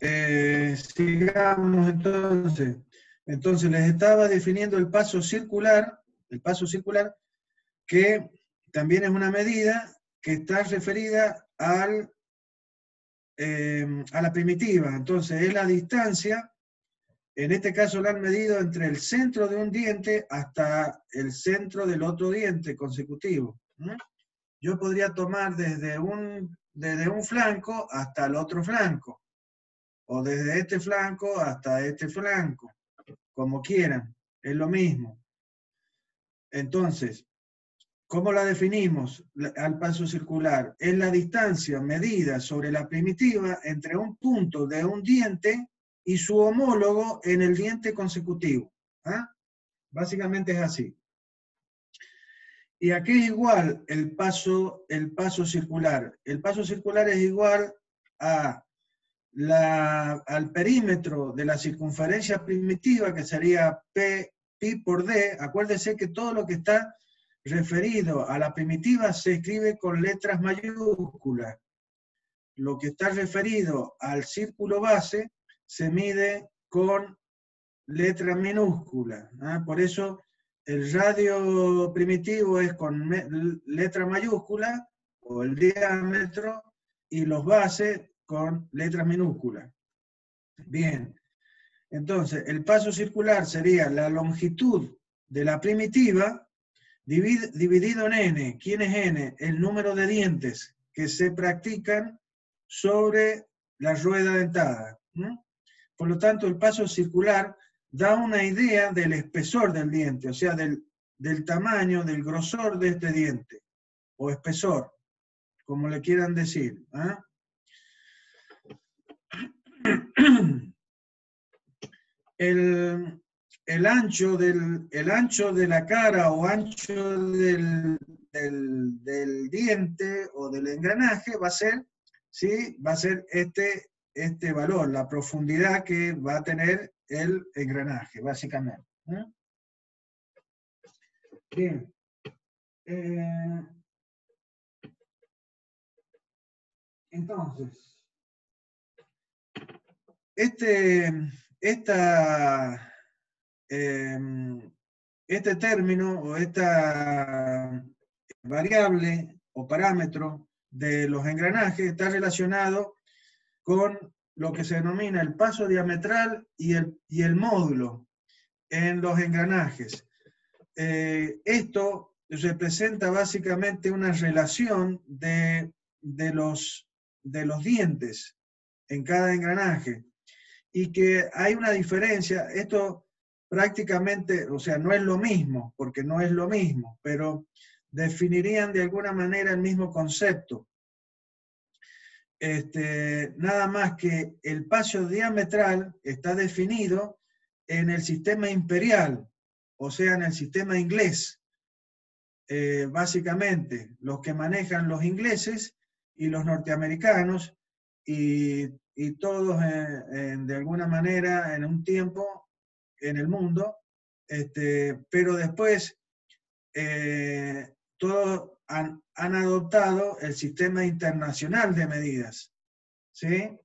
Sigamos entonces. Entonces les estaba definiendo el paso circular, que también es una medida que está referida a la primitiva. Entonces es la distancia, en este caso la han medido entre el centro de un diente hasta el centro del otro diente consecutivo. Yo podría tomar desde un flanco hasta el otro flanco, o desde este flanco hasta este flanco, como quieran, es lo mismo. Entonces, ¿cómo la definimos al paso circular? Es la distancia medida sobre la primitiva entre un punto de un diente y su homólogo en el diente consecutivo. Básicamente es así. ¿Y a qué es igual el paso circular? El paso circular es igual al perímetro de la circunferencia primitiva, que sería pi por d. Acuérdense que todo lo que está referido a la primitiva se escribe con letras mayúsculas. Lo que está referido al círculo base se mide con letra minúscula. Por eso el radio primitivo es con letra mayúscula, o el diámetro, y los bases con letras minúsculas. Bien, entonces el paso circular sería la longitud de la primitiva dividido en n. ¿Quién es n? El número de dientes que se practican sobre la rueda dentada. Por lo tanto, el paso circular da una idea del espesor del diente, o sea, del tamaño, del grosor de este diente, o espesor, como le quieran decir. El ancho de la cara o ancho del diente o del engranaje va a ser, ¿sí? Va a ser este valor, la profundidad que va a tener el engranaje, básicamente. Bien. Entonces, este término o esta variable o parámetro de los engranajes está relacionado con lo que se denomina el paso diametral y el módulo en los engranajes. Esto representa básicamente una relación de los dientes en cada engranaje, y que hay una diferencia. Esto prácticamente, o sea, no es lo mismo, porque no es lo mismo, pero definirían de alguna manera el mismo concepto. Nada más que el paso diametral está definido en el sistema imperial, o sea, en el sistema inglés. Básicamente, los que manejan los ingleses y los norteamericanos, y todos de alguna manera en un tiempo en el mundo, pero después todos han adoptado el sistema internacional de medidas, ¿sí?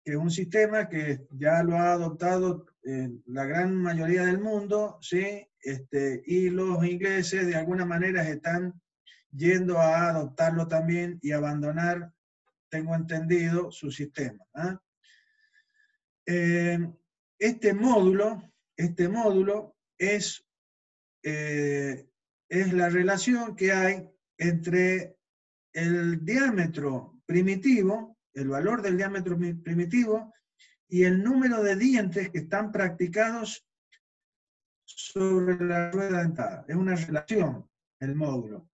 Que es un sistema que ya lo ha adoptado la gran mayoría del mundo, ¿sí? Y los ingleses de alguna manera están yendo a adoptarlo también y abandonar, tengo entendido, su sistema. Este módulo es la relación que hay entre el diámetro primitivo, el valor del diámetro primitivo, y el número de dientes que están practicados sobre la rueda dentada. Es una relación, el módulo.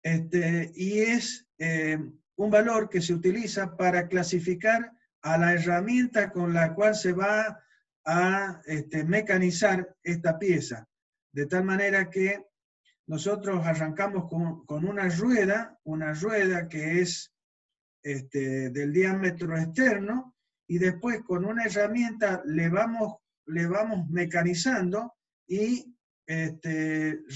Y es un valor que se utiliza para clasificar a la herramienta con la cual se va a mecanizar esta pieza. De tal manera que nosotros arrancamos con una rueda que es del diámetro externo, y después con una herramienta le vamos mecanizando y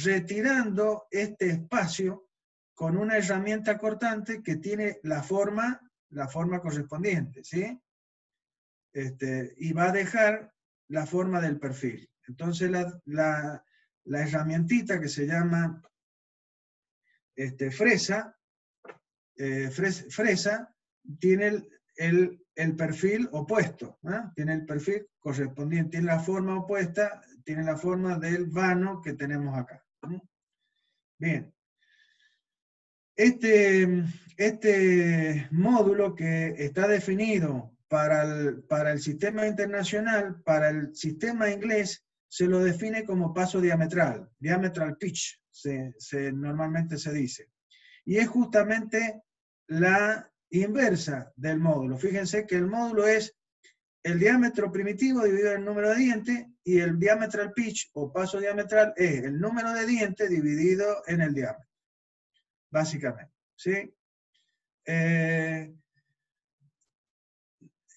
retirando este espacio con una herramienta cortante que tiene la forma correspondiente, ¿sí? y va a dejar la forma del perfil. Entonces la herramientita que se llama fresa, fresa tiene el perfil opuesto, ¿eh? Tiene el perfil correspondiente, tiene la forma opuesta, tiene la forma del vano que tenemos acá. Bien. Este módulo que está definido para el sistema internacional, para el sistema inglés, se lo define como paso diametral, diametral pitch, normalmente se dice. Y es justamente la inversa del módulo. Fíjense que el módulo es el diámetro primitivo dividido en el número de dientes, y el diametral pitch o paso diametral es el número de dientes dividido en el diámetro, básicamente. ¿Sí?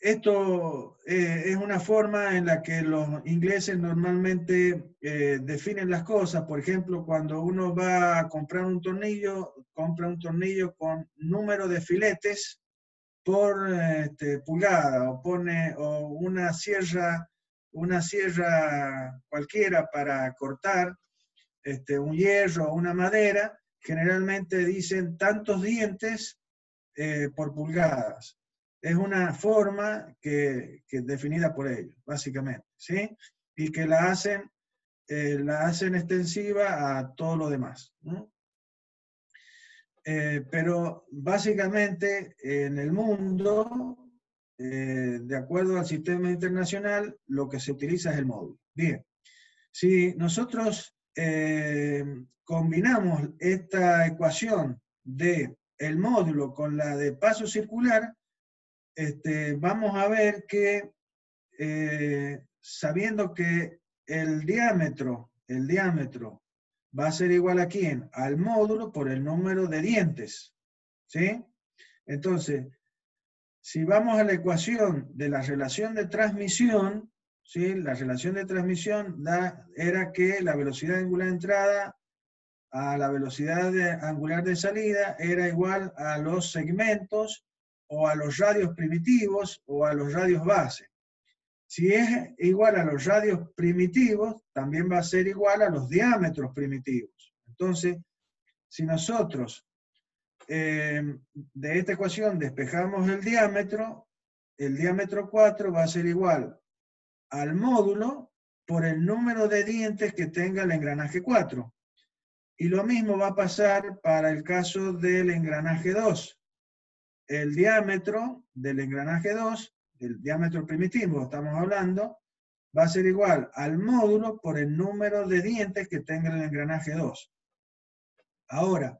Esto es una forma en la que los ingleses normalmente definen las cosas. Por ejemplo, cuando uno va a comprar un tornillo, compra un tornillo con número de filetes por pulgada, o una sierra cualquiera para cortar un hierro o una madera, generalmente dicen tantos dientes por pulgadas. Es una forma que definida por ellos, básicamente, ¿sí? Y que la hacen extensiva a todo lo demás, ¿no? Pero básicamente en el mundo, de acuerdo al sistema internacional, lo que se utiliza es el módulo. Bien, si nosotros combinamos esta ecuación de el módulo con la de paso circular, vamos a ver que, sabiendo que el diámetro va a ser igual a ¿quién? Al módulo por el número de dientes, ¿sí? Entonces, si vamos a la ecuación de la relación de transmisión, ¿sí? La relación de transmisión era que la velocidad angular de entrada a la velocidad angular de salida era igual a los segmentos o a los radios primitivos o a los radios base. Si es igual a los radios primitivos, también va a ser igual a los diámetros primitivos. Entonces, si nosotros de esta ecuación despejamos el diámetro 4 va a ser igual al módulo por el número de dientes que tenga el engranaje 4. Y lo mismo va a pasar para el caso del engranaje 2. El diámetro del engranaje 2, el diámetro primitivo estamos hablando, va a ser igual al módulo por el número de dientes que tenga el engranaje 2. Ahora,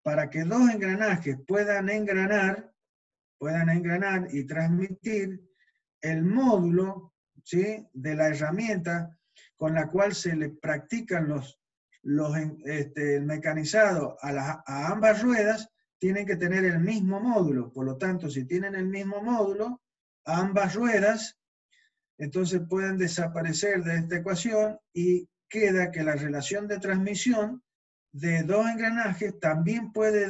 para que dos engranajes puedan engranar y transmitir, el módulo, ¿sí?, de la herramienta con la cual se le practican el mecanizado a ambas ruedas, tienen que tener el mismo módulo. Por lo tanto, si tienen el mismo módulo, ambas ruedas, entonces pueden desaparecer de esta ecuación y queda que la relación de transmisión de dos engranajes también puede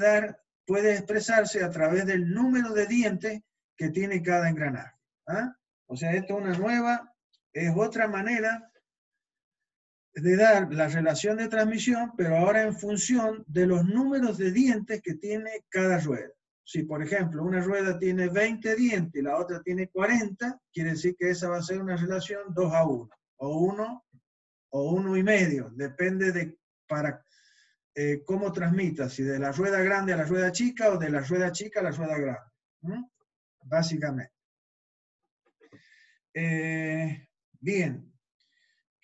expresarse a través del número de dientes que tiene cada engranaje. ¿Ah? O sea, esto es otra manera de dar la relación de transmisión, pero ahora en función de los números de dientes que tiene cada rueda. Si, por ejemplo, una rueda tiene 20 dientes y la otra tiene 40, quiere decir que esa va a ser una relación 2:1, o 1 o 1,5, depende de cómo transmita, si de la rueda grande a la rueda chica o de la rueda chica a la rueda grande. Básicamente. Bien.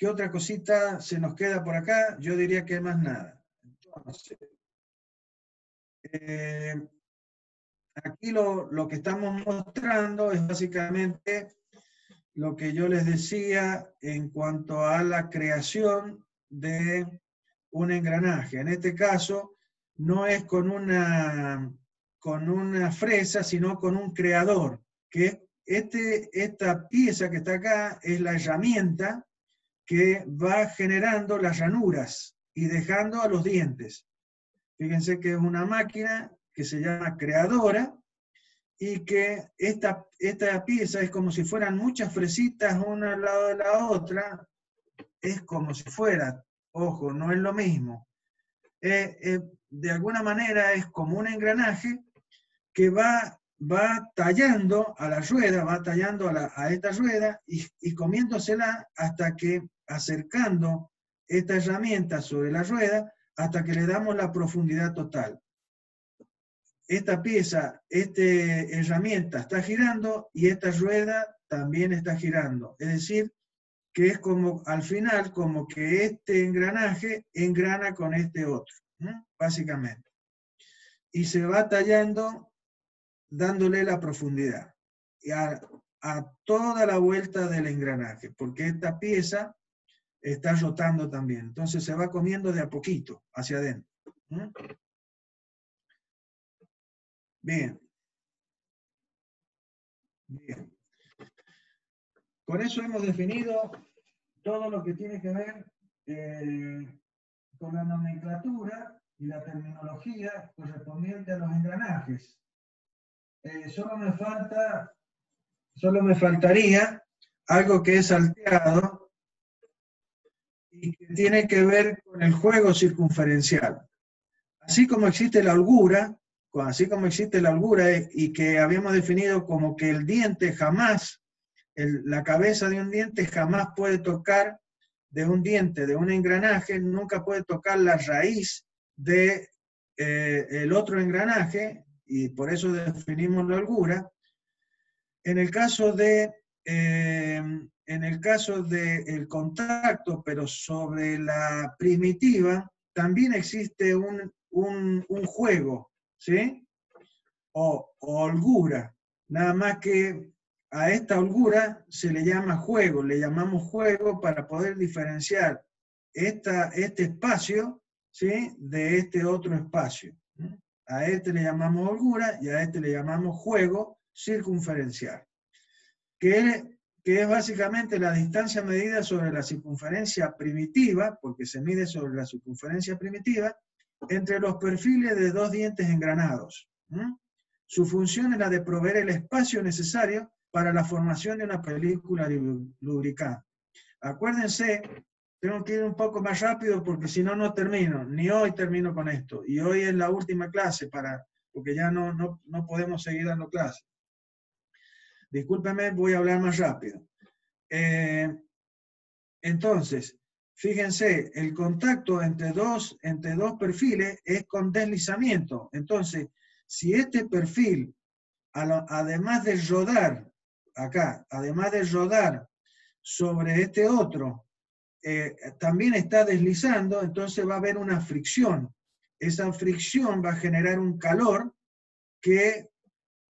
¿Qué otra cosita se nos queda por acá? Yo diría que más nada. Entonces, aquí lo que estamos mostrando es básicamente lo que yo les decía en cuanto a la creación de un engranaje. En este caso, no es con una fresa, sino con un creador, que esta pieza que está acá es la herramienta que va generando las ranuras y dejando a los dientes. Fíjense que es una máquina que se llama creadora y que esta pieza es como si fueran muchas fresitas una al lado de la otra, es como si fuera, ojo, no es lo mismo. De alguna manera es como un engranaje que va tallando a la rueda, va tallando a esta rueda y comiéndosela hasta que, acercando esta herramienta sobre la rueda, hasta que le damos la profundidad total. Esta pieza, esta herramienta está girando y esta rueda también está girando. Es decir, que es como, al final, como que este engranaje engrana con este otro, ¿no? Básicamente. Y se va tallando, dándole la profundidad. Y a toda la vuelta del engranaje, porque esta pieza está rotando también. Entonces se va comiendo de a poquito hacia adentro. ¿Mm? Bien. Bien. Con eso hemos definido todo lo que tiene que ver con la nomenclatura y la terminología correspondiente a los engranajes. Solo me faltaría algo que es salteado y que tiene que ver con el juego circunferencial. Así como existe la holgura, y que habíamos definido como que el diente jamás, la cabeza de un diente jamás puede tocar de un diente, de un engranaje, nunca puede tocar la raíz de el otro engranaje, y por eso definimos la holgura. En el caso del contacto, pero sobre la primitiva, también existe un juego, ¿sí? O holgura, nada más que a esta holgura se le llama juego, le llamamos juego para poder diferenciar este espacio, ¿sí?, de este otro espacio. A este le llamamos holgura y a este le llamamos juego circunferencial, que es básicamente la distancia medida sobre la circunferencia primitiva, porque se mide sobre la circunferencia primitiva, entre los perfiles de dos dientes engranados. Su función es la de proveer el espacio necesario para la formación de una película lubricante. Acuérdense, tengo que ir un poco más rápido porque si no, no termino. Ni hoy termino con esto. Y hoy es la última clase, porque ya no podemos seguir dando clases. Discúlpeme, voy a hablar más rápido. Entonces, fíjense, el contacto entre dos perfiles es con deslizamiento. Entonces, si este perfil, además de rodar, acá, además de rodar sobre este otro, también está deslizando, entonces va a haber una fricción. Esa fricción va a generar un calor que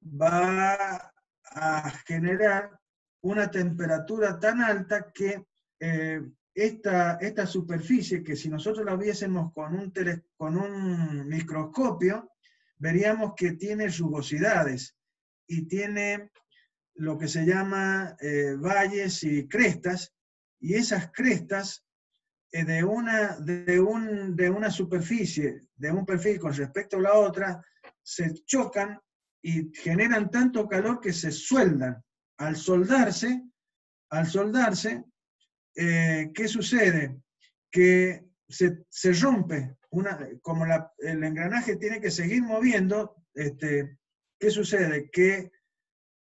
va a generar una temperatura tan alta que esta superficie, que si nosotros la viésemos con un microscopio, veríamos que tiene rugosidades y tiene lo que se llama valles y crestas, y esas crestas de una superficie, de un perfil con respecto a la otra, se chocan y generan tanto calor que se sueldan. Al soldarse, ¿qué sucede? Que se rompe, como el engranaje tiene que seguir moviendo, ¿qué sucede? Que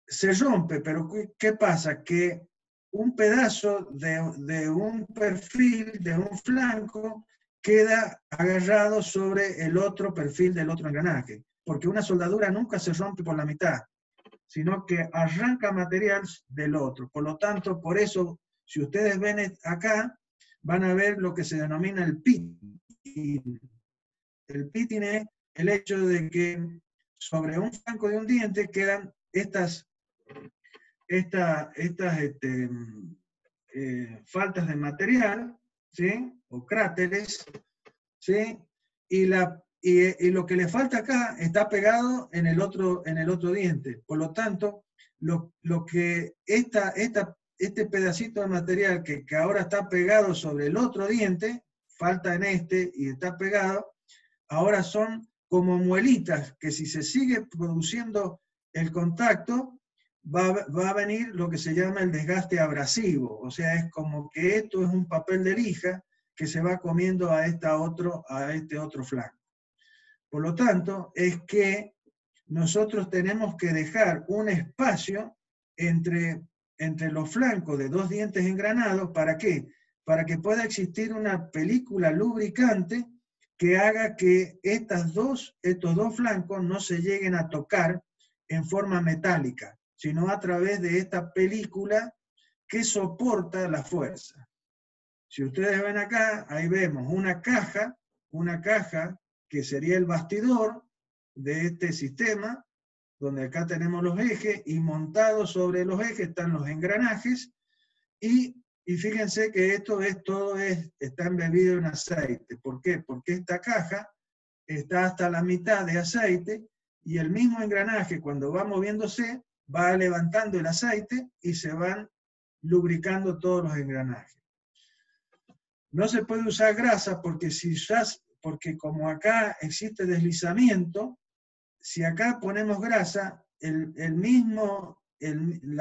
se rompe, pero ¿qué pasa? Que un pedazo de un perfil, de un flanco, queda agarrado sobre el otro perfil del otro engranaje, porque una soldadura nunca se rompe por la mitad, sino que arranca material del otro. Por lo tanto, por eso, si ustedes ven acá, van a ver lo que se denomina el pitting. El pitting es el hecho de que sobre un flanco de un diente quedan estas faltas de material, ¿sí?, o cráteres, ¿sí?, y lo que le falta acá está pegado en el otro diente. Por lo tanto, lo que este pedacito de material que ahora está pegado sobre el otro diente, falta en este y está pegado, ahora son como muelitas que si se sigue produciendo el contacto va a venir lo que se llama el desgaste abrasivo, o sea, es como que esto es un papel de lija que se va comiendo a este otro flanco. Por lo tanto, es que nosotros tenemos que dejar un espacio entre los flancos de dos dientes engranados. ¿Para qué? Para que pueda existir una película lubricante que haga que estos dos flancos no se lleguen a tocar en forma metálica, sino a través de esta película que soporta la fuerza. Si ustedes ven acá, ahí vemos una caja que sería el bastidor de este sistema, donde acá tenemos los ejes, y montados sobre los ejes están los engranajes, y fíjense que todo está embebido en aceite. ¿Por qué? Porque esta caja está hasta la mitad de aceite, y el mismo engranaje, cuando va moviéndose, va levantando el aceite y se van lubricando todos los engranajes. No se puede usar grasa porque como acá existe deslizamiento, si acá ponemos grasa, la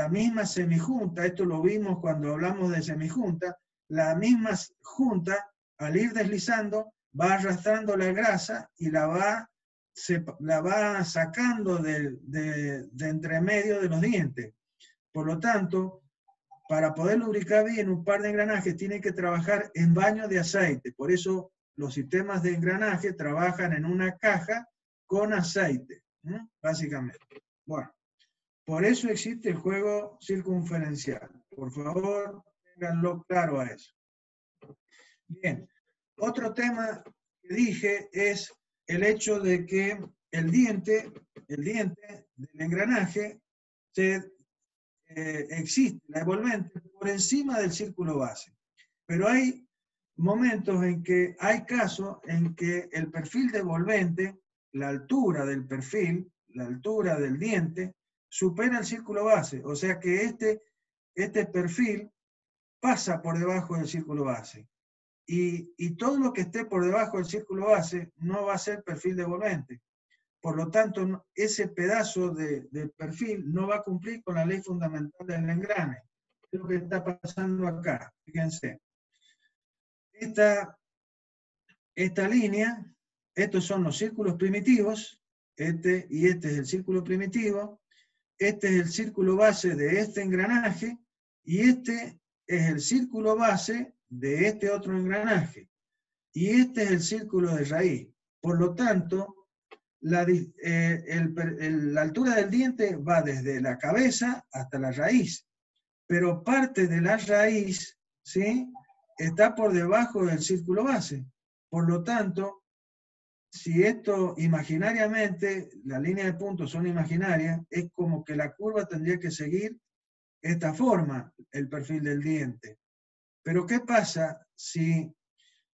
misma semijunta, esto lo vimos cuando hablamos de semijunta, la misma junta, al ir deslizando, va arrastrando la grasa y la va sacando de entre medio de los dientes. Por lo tanto, para poder lubricar bien un par de engranajes, tiene que trabajar en baño de aceite. Por eso los sistemas de engranaje trabajan en una caja con aceite, básicamente. Bueno, por eso existe el juego circunferencial. Por favor, ténganlo claro a eso. Bien, otro tema que dije es el hecho de que el diente del engranaje existe, la envolvente, por encima del círculo base. Pero hay momentos hay casos en que el perfil devolvente, la altura del perfil, la altura del diente, supera el círculo base. O sea que este perfil pasa por debajo del círculo base. Y todo lo que esté por debajo del círculo base no va a ser perfil devolvente. Por lo tanto, ese pedazo de perfil no va a cumplir con la ley fundamental del engrane. Es lo que está pasando acá. Fíjense. Esta línea, estos son los círculos primitivos, este es el círculo primitivo, este es el círculo base de este engranaje, y este es el círculo base de este otro engranaje, y este es el círculo de raíz. Por lo tanto, la altura del diente va desde la cabeza hasta la raíz, pero parte de la raíz, ¿sí?, está por debajo del círculo base. Por lo tanto, si esto imaginariamente, las líneas de puntos son imaginarias, es como que la curva tendría que seguir esta forma, el perfil del diente. Pero ¿qué pasa si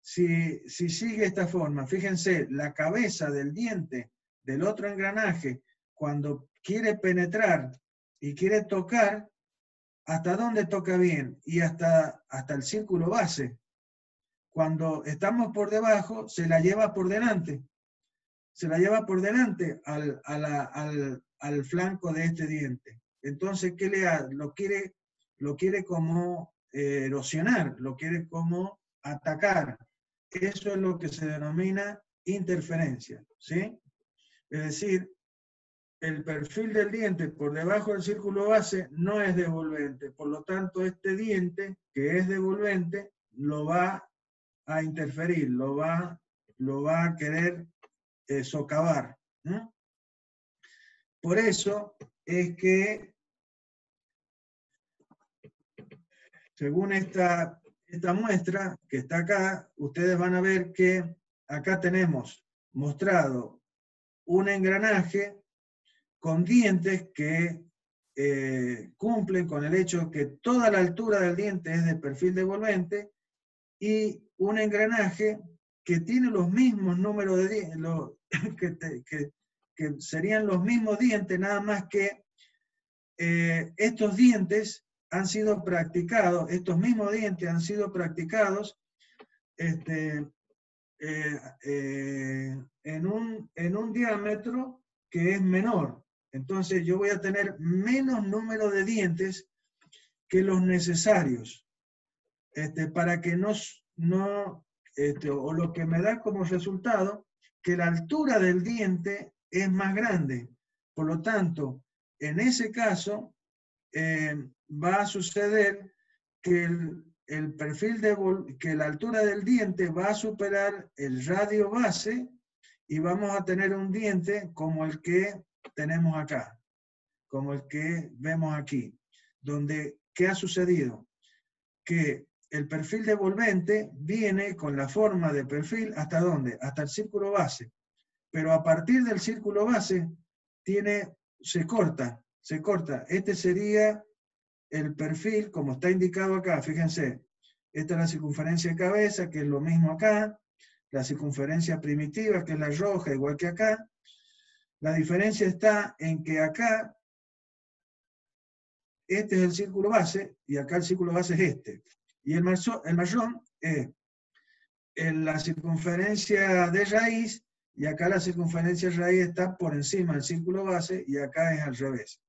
sigue esta forma? Fíjense, la cabeza del diente del otro engranaje, cuando quiere penetrar y quiere tocar, ¿hasta dónde toca bien? Y hasta el círculo base. Cuando estamos por debajo, se la lleva por delante. Se la lleva por delante al flanco de este diente. Entonces, ¿qué le hace? Lo quiere como erosionar, lo quiere como atacar. Eso es lo que se denomina interferencia, ¿sí? Es decir, el perfil del diente por debajo del círculo base no es devolvente. Por lo tanto, este diente, que es devolvente, lo va a interferir, lo va a querer socavar. Por eso es que, según esta muestra que está acá, ustedes van a ver que acá tenemos mostrado un engranaje con dientes que cumplen con el hecho que toda la altura del diente es de perfil devolvente, y un engranaje que tiene los mismos números de dientes, que serían los mismos dientes, nada más que estos dientes han sido practicados, estos mismos dientes han sido practicados en un diámetro que es menor. Entonces yo voy a tener menos número de dientes que los necesarios, para que o lo que me da como resultado, que la altura del diente es más grande. Por lo tanto, en ese caso, va a suceder que el perfil que la altura del diente va a superar el radio base y vamos a tener un diente como el que tenemos acá, como el que vemos aquí, donde, ¿qué ha sucedido? Que el perfil devolvente viene con la forma de perfil ¿hasta dónde? Hasta el círculo base. Pero a partir del círculo base se corta. Este sería el perfil, como está indicado acá, fíjense, esta es la circunferencia de cabeza, que es lo mismo acá, la circunferencia primitiva, que es la roja, igual que acá. La diferencia está en que acá, este es el círculo base, y acá el círculo base es este. Y el marrón es la circunferencia de raíz, y acá la circunferencia de raíz está por encima del círculo base, y acá es al revés.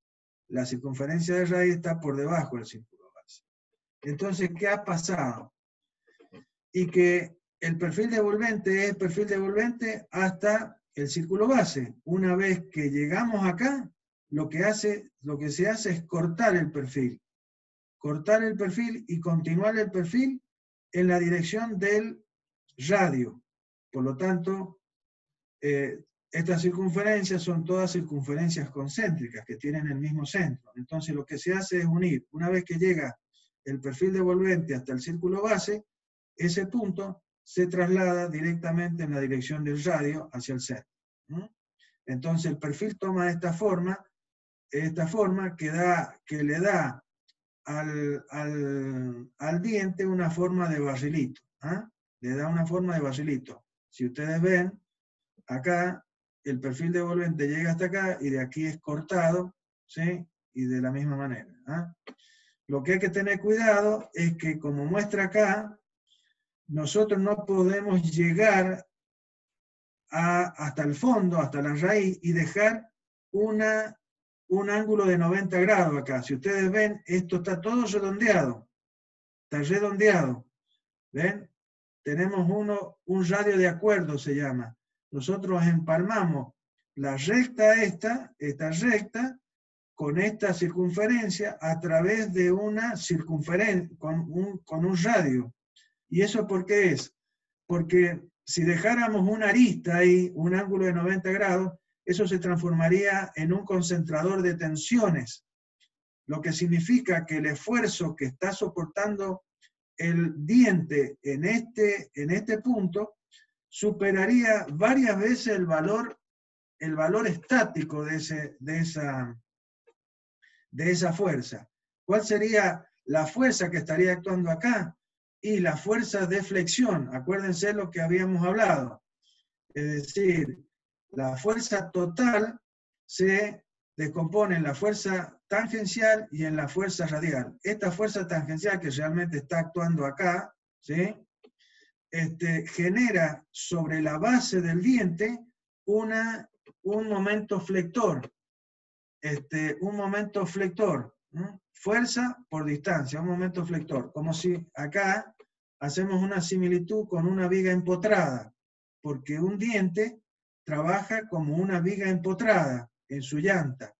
La circunferencia de raíz está por debajo del círculo base. Entonces, ¿qué ha pasado? Y que el perfil devolvente es perfil devolvente hasta el círculo base. Una vez que llegamos acá, lo que se hace es cortar el perfil. Cortar el perfil y continuar el perfil en la dirección del radio. Por lo tanto, estas circunferencias son todas circunferencias concéntricas que tienen el mismo centro. Entonces lo que se hace es unir, una vez que llega el perfil devolvente hasta el círculo base, ese punto se traslada directamente en la dirección del radio hacia el centro. Entonces el perfil toma esta forma que le da al diente una forma de barrilito. Le da una forma de barrilito. Si ustedes ven, acá el perfil devolvente llega hasta acá y de aquí es cortado, ¿sí? Y de la misma manera. Lo que hay que tener cuidado es que, como muestra acá, nosotros no podemos llegar hasta el fondo, hasta la raíz, y dejar un ángulo de 90 grados acá. Si ustedes ven, esto está todo redondeado. Está redondeado. ¿Ven? Tenemos un radio de acuerdo, se llama. Nosotros empalmamos la recta esta recta, con esta circunferencia a través de una circunferencia, con un radio. ¿Y eso por qué es? Porque si dejáramos una arista ahí, un ángulo de 90 grados, eso se transformaría en un concentrador de tensiones, lo que significa que el esfuerzo que está soportando el diente en este punto superaría varias veces el valor estático de esa fuerza. ¿Cuál sería la fuerza que estaría actuando acá? Y la fuerza de flexión. Acuérdense lo que habíamos hablado. Es decir, la fuerza total se descompone en la fuerza tangencial y en la fuerza radial. Esta fuerza tangencial que realmente está actuando acá, ¿sí? Genera sobre la base del diente un momento flector. Un momento flector. Fuerza por distancia, un momento flector. Como si acá hacemos una similitud con una viga empotrada, porque un diente trabaja como una viga empotrada en su llanta.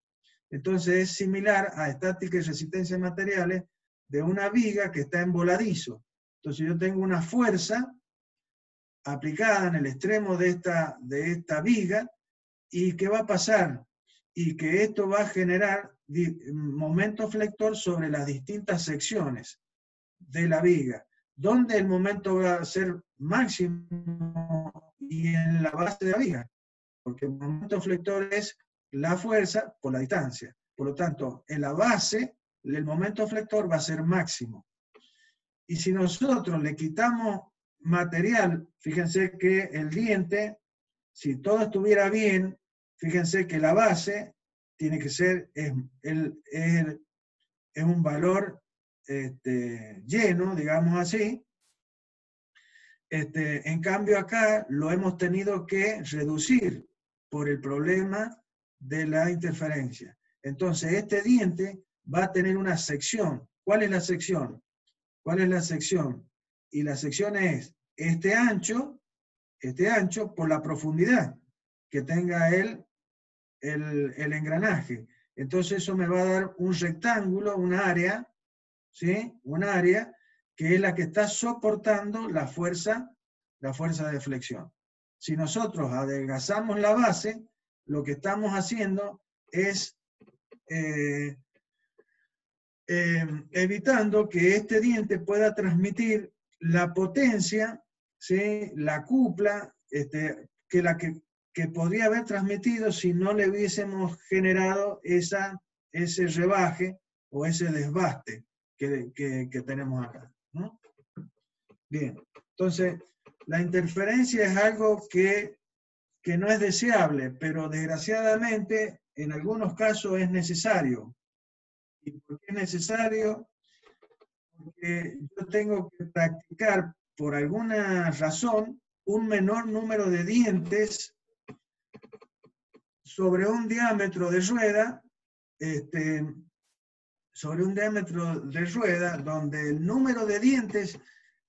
Entonces es similar a estática y resistencia de materiales de una viga que está en voladizo. Entonces yo tengo una fuerza aplicada en el extremo de esta viga, ¿y qué va a pasar? Y que esto va a generar momento flector sobre las distintas secciones de la viga, donde el momento va a ser máximo y en la base de la viga, porque el momento flector es la fuerza por la distancia. Por lo tanto, en la base, el momento flector va a ser máximo. Y si nosotros le quitamos material, fíjense que el diente, si todo estuviera bien, fíjense que la base tiene que ser, es un valor lleno, digamos así. En cambio acá lo hemos tenido que reducir por el problema de la interferencia. Entonces, este diente va a tener una sección. ¿Cuál es la sección? ¿Cuál es la sección? Y la sección es este ancho por la profundidad que tenga el engranaje. Entonces eso me va a dar un rectángulo, un área, ¿sí? Un área que es la que está soportando la fuerza de flexión. Si nosotros adelgazamos la base, lo que estamos haciendo es evitando que este diente pueda transmitir la potencia, ¿sí? La cupla, que podría haber transmitido si no le hubiésemos generado ese rebaje o ese desbaste que tenemos acá, ¿no? Bien, entonces la interferencia es algo que no es deseable, pero desgraciadamente en algunos casos es necesario. ¿Y por qué es necesario? Porque yo tengo que practicar por alguna razón un menor número de dientes sobre un diámetro de rueda, donde el número de dientes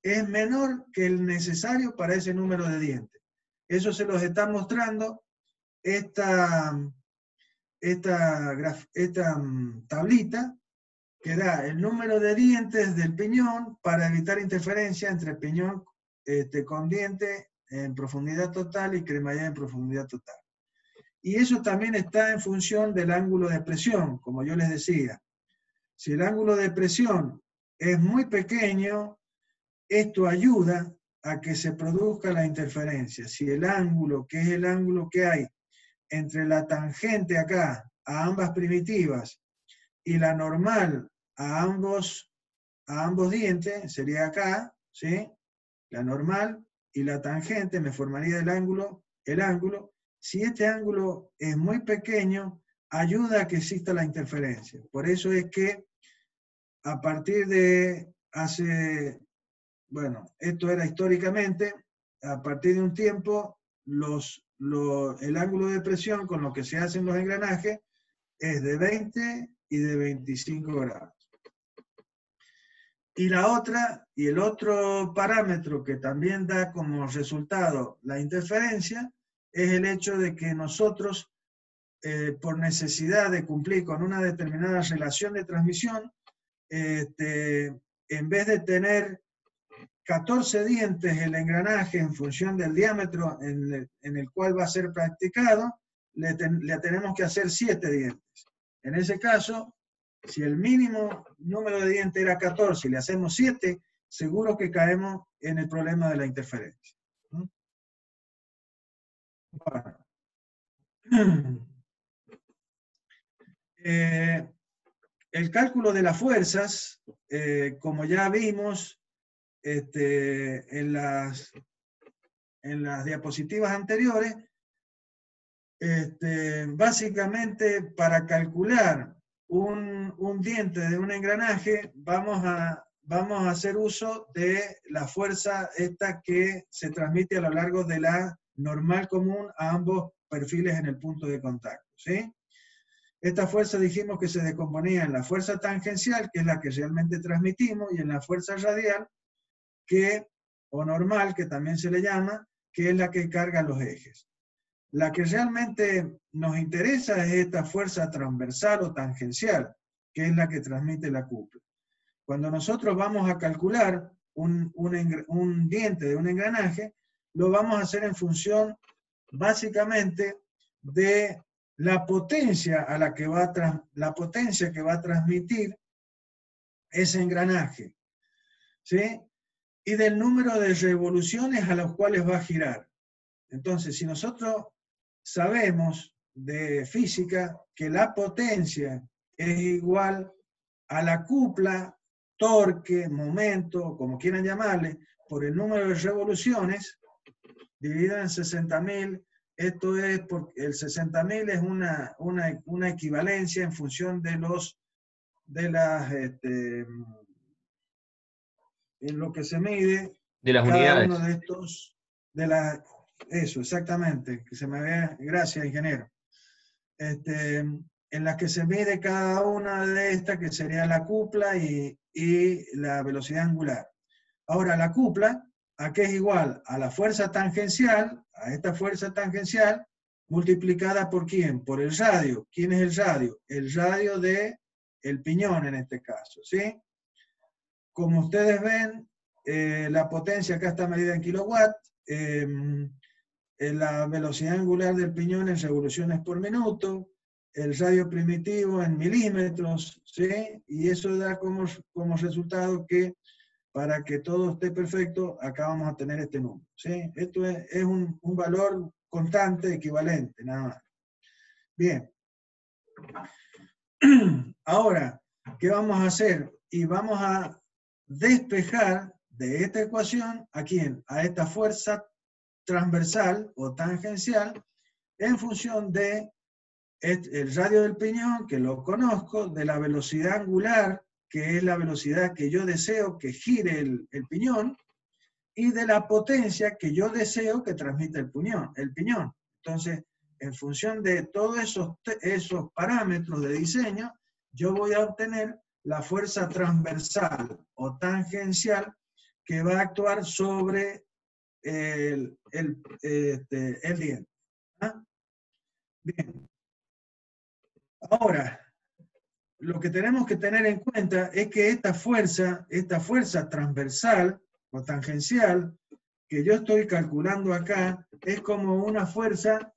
es menor que el necesario para ese número de dientes. Eso se los está mostrando esta tablita que da el número de dientes del piñón para evitar interferencia entre piñón con diente en profundidad total y cremallera en profundidad total. Y eso también está en función del ángulo de presión, como yo les decía. Si el ángulo de presión es muy pequeño, esto ayuda a que se produzca la interferencia. Si el ángulo, que es el ángulo que hay entre la tangente acá, a ambas primitivas, y la normal a ambos dientes, sería acá, ¿sí? La normal y la tangente me formaría el ángulo. Si este ángulo es muy pequeño, ayuda a que exista la interferencia. Por eso es que a partir de esto era históricamente, a partir de un tiempo, el ángulo de presión con lo que se hacen los engranajes es de 20 y de 25 grados. Y el otro parámetro que también da como resultado la interferencia es el hecho de que nosotros, por necesidad de cumplir con una determinada relación de transmisión, en vez de tener 14 dientes el engranaje en función del diámetro en el cual va a ser practicado, le tenemos que hacer 7 dientes. En ese caso, si el mínimo número de dientes era 14 y le hacemos 7, seguro que caemos en el problema de la interferencia. Bueno. El cálculo de las fuerzas, como ya vimos en las diapositivas anteriores, básicamente para calcular un diente de un engranaje vamos a hacer uso de la fuerza esta que se transmite a lo largo de la normal común a ambos perfiles en el punto de contacto, ¿sí? Esta fuerza dijimos que se descomponía en la fuerza tangencial, que es la que realmente transmitimos, y en la fuerza radial, o normal, que también se le llama, que es la que carga los ejes. La que realmente nos interesa es esta fuerza transversal o tangencial, que es la que transmite la cupla. Cuando nosotros vamos a calcular un diente de un engranaje, lo vamos a hacer en función básicamente de la potencia que va a transmitir ese engranaje, ¿sí? Y del número de revoluciones a los cuales va a girar. Entonces, si nosotros sabemos de física que la potencia es igual a la cupla, torque, momento, como quieran llamarle, por el número de revoluciones, dividido en 60.000, esto es porque el 60.000 es una equivalencia en función de en lo que se mide de las cada unidades. uno de estos, eso, exactamente, que se me vea, gracias, ingeniero. en las que se mide cada una de estas, que sería la cupla y la velocidad angular. Ahora, la cupla, ¿a qué es igual? A la fuerza tangencial, a esta fuerza tangencial, multiplicada por ¿quién? Por el radio. ¿Quién es el radio? El radio del piñón en este caso, ¿sí? Como ustedes ven, la potencia acá está medida en kilowatts, la velocidad angular del piñón en revoluciones por minuto, el radio primitivo en milímetros, ¿sí? Y eso da como resultado que para que todo esté perfecto, acá vamos a tener este número, ¿sí? Esto es un valor constante, equivalente, nada más. Bien. Ahora, ¿qué vamos a hacer? Y vamos a despejar de esta ecuación, ¿a quién? A esta fuerza transversal o tangencial en función de el radio del piñón, que lo conozco, de la velocidad angular, que es la velocidad que yo deseo que gire el piñón, y de la potencia que yo deseo que transmita el piñón. Entonces, en función de todos esos parámetros de diseño, yo voy a obtener la fuerza transversal o tangencial que va a actuar sobre el diente. ¿Ah? Bien. Ahora, lo que tenemos que tener en cuenta es que esta fuerza transversal o tangencial que yo estoy calculando acá es como una fuerza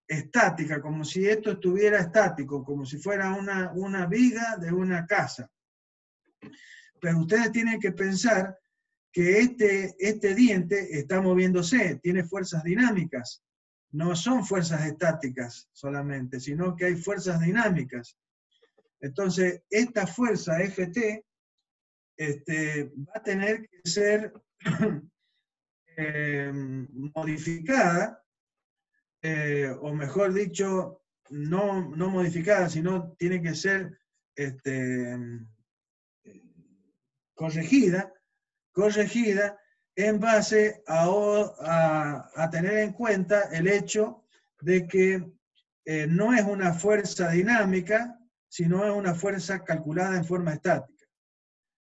estática, como si esto estuviera estático, como si fuera una viga de una casa. Pero ustedes tienen que pensar que este diente está moviéndose, tiene fuerzas dinámicas. No son fuerzas estáticas solamente, sino que hay fuerzas dinámicas. Entonces, esta fuerza Ft va a tener que ser modificada, o mejor dicho, no modificada, sino tiene que ser corregida en base a tener en cuenta el hecho de que no es una fuerza dinámica, sino es una fuerza calculada en forma estática.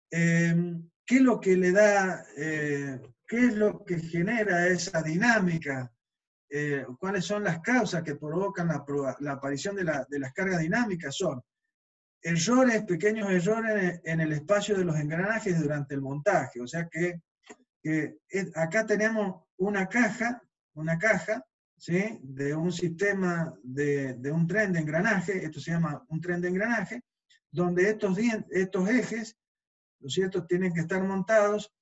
¿Qué es lo que le da, qué es lo que genera esa dinámica? ¿Cuáles son las causas que provocan la aparición de las cargas dinámicas? Son errores, pequeños errores en el espacio de los engranajes durante el montaje. O sea que acá tenemos una caja, ¿sí? De un sistema de un tren de engranaje, esto se llama un tren de engranaje, donde estos ejes, ¿no es cierto?, tienen que estar montados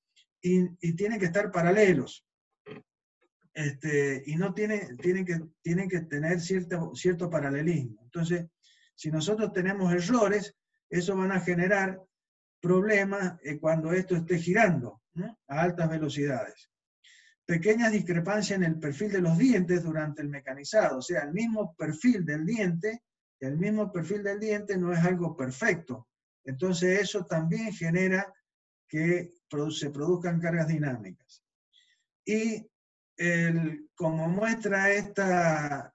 y tienen que estar paralelos. Y no tienen que tener cierto paralelismo. Entonces, si nosotros tenemos errores, eso van a generar problemas cuando esto esté girando, ¿no?, a altas velocidades. Pequeñas discrepancias en el perfil de los dientes durante el mecanizado, o sea, el mismo perfil del diente no es algo perfecto. Entonces eso también genera que se produzcan cargas dinámicas. Y como muestra esta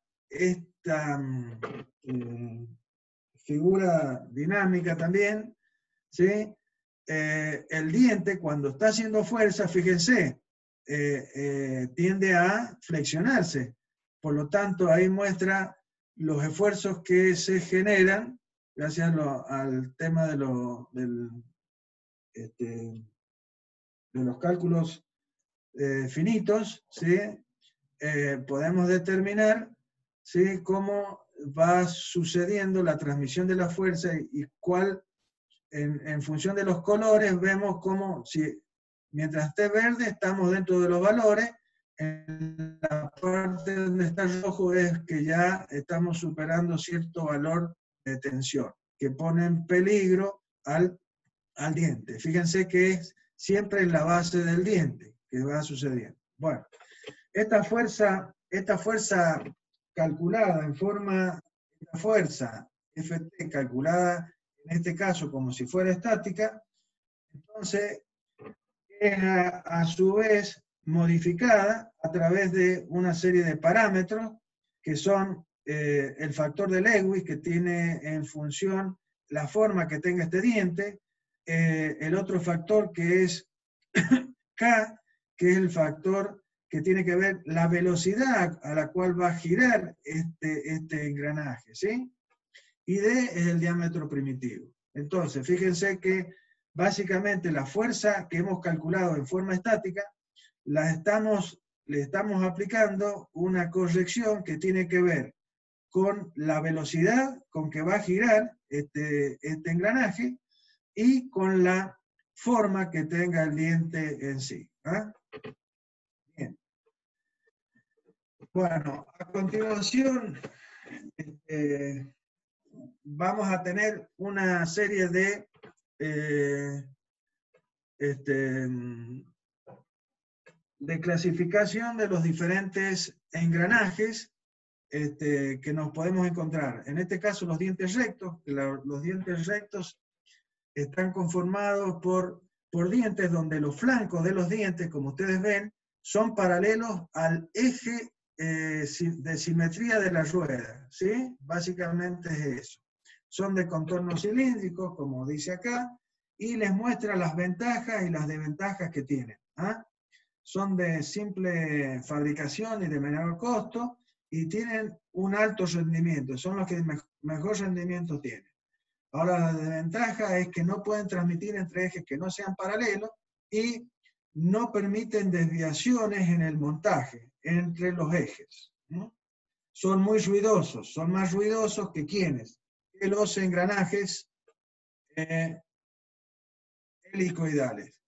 figura dinámica también, ¿sí? El diente cuando está haciendo fuerza, fíjense, tiende a flexionarse. Por lo tanto, ahí muestra los esfuerzos que se generan gracias al tema de los cálculos finitos, ¿sí? Podemos determinar, ¿sí?, cómo va sucediendo la transmisión de la fuerza y cuál, en función de los colores, vemos cómo, si mientras esté verde estamos dentro de los valores, en la parte donde está rojo es que ya estamos superando cierto valor de tensión, que pone en peligro al diente. Fíjense que es siempre en la base del diente que va sucediendo. Bueno, esta fuerza calculada en forma, esta fuerza Ft calculada en este caso como si fuera estática, entonces es a su vez modificada a través de una serie de parámetros que son el factor de Lewis, que tiene en función la forma que tenga este diente, el otro factor que es K, que es el factor que tiene que ver la velocidad a la cual va a girar este engranaje, ¿sí? Y D es el diámetro primitivo. Entonces, fíjense que básicamente la fuerza que hemos calculado en forma estática, le estamos aplicando una corrección que tiene que ver con la velocidad con que va a girar este engranaje y con la forma que tenga el diente en sí. ¿Ah? Bien. Bueno, a continuación vamos a tener una serie de clasificación de los diferentes engranajes que nos podemos encontrar. En este caso, los dientes rectos. Los dientes rectos están conformados por dientes donde los flancos de los dientes, como ustedes ven, son paralelos al eje de simetría de la rueda, ¿sí? Básicamente es eso. Son de contorno cilíndrico, como dice acá, y les muestra las ventajas y las desventajas que tienen. ¿Ah? Son de simple fabricación y de menor costo, y tienen un alto rendimiento, son los que mejor rendimiento tienen. Ahora, la desventaja es que no pueden transmitir entre ejes que no sean paralelos y no permiten desviaciones en el montaje entre los ejes, ¿no? Son muy ruidosos, son más ruidosos que ¿quiénes? Que los engranajes helicoidales.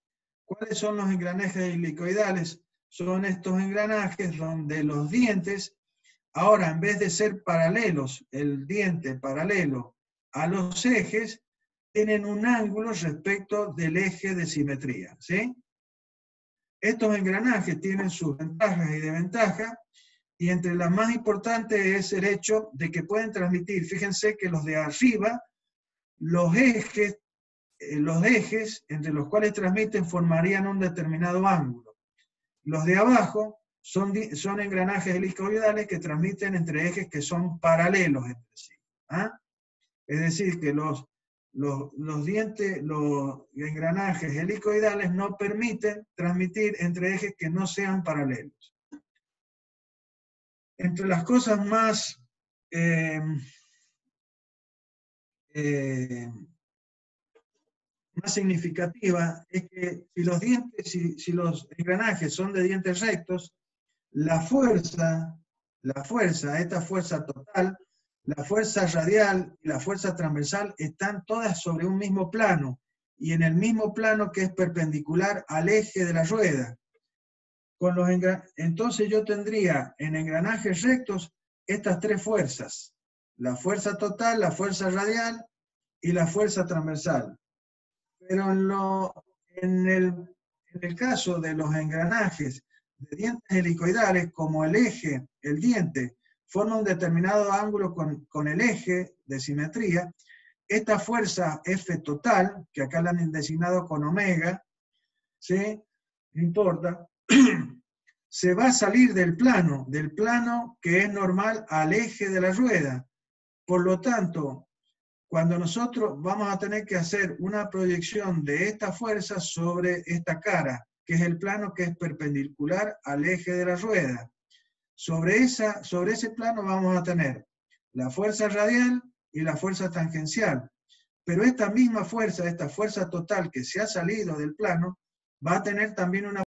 ¿Cuáles son los engranajes helicoidales? Son estos engranajes donde los dientes, ahora en vez de ser paralelos, el diente paralelo a los ejes, tienen un ángulo respecto del eje de simetría, ¿sí? Estos engranajes tienen sus ventajas y desventajas, y entre las más importantes es el hecho de que pueden transmitir, fíjense que los de arriba, los ejes entre los cuales transmiten formarían un determinado ángulo. Los de abajo son engranajes helicoidales que transmiten entre ejes que son paralelos entre sí. ¿Ah? Es decir, que los engranajes helicoidales no permiten transmitir entre ejes que no sean paralelos. Entre las cosas más significativa es que si los engranajes son de dientes rectos, esta fuerza total, la fuerza radial y la fuerza transversal están todas sobre un mismo plano, y en el mismo plano que es perpendicular al eje de la rueda. Entonces yo tendría en engranajes rectos estas tres fuerzas: la fuerza total, la fuerza radial y la fuerza transversal. Pero en el caso de los engranajes de dientes helicoidales, como el eje, el diente, forma un determinado ángulo con el eje de simetría, esta fuerza F total, que acá la han designado con omega, ¿sí? No importa, se va a salir del plano que es normal al eje de la rueda. Por lo tanto, cuando nosotros vamos a tener que hacer una proyección de esta fuerza sobre esta cara, que es el plano que es perpendicular al eje de la rueda, sobre ese plano vamos a tener la fuerza radial y la fuerza tangencial. Pero esta misma fuerza, esta fuerza total que se ha salido del plano, va a tener también una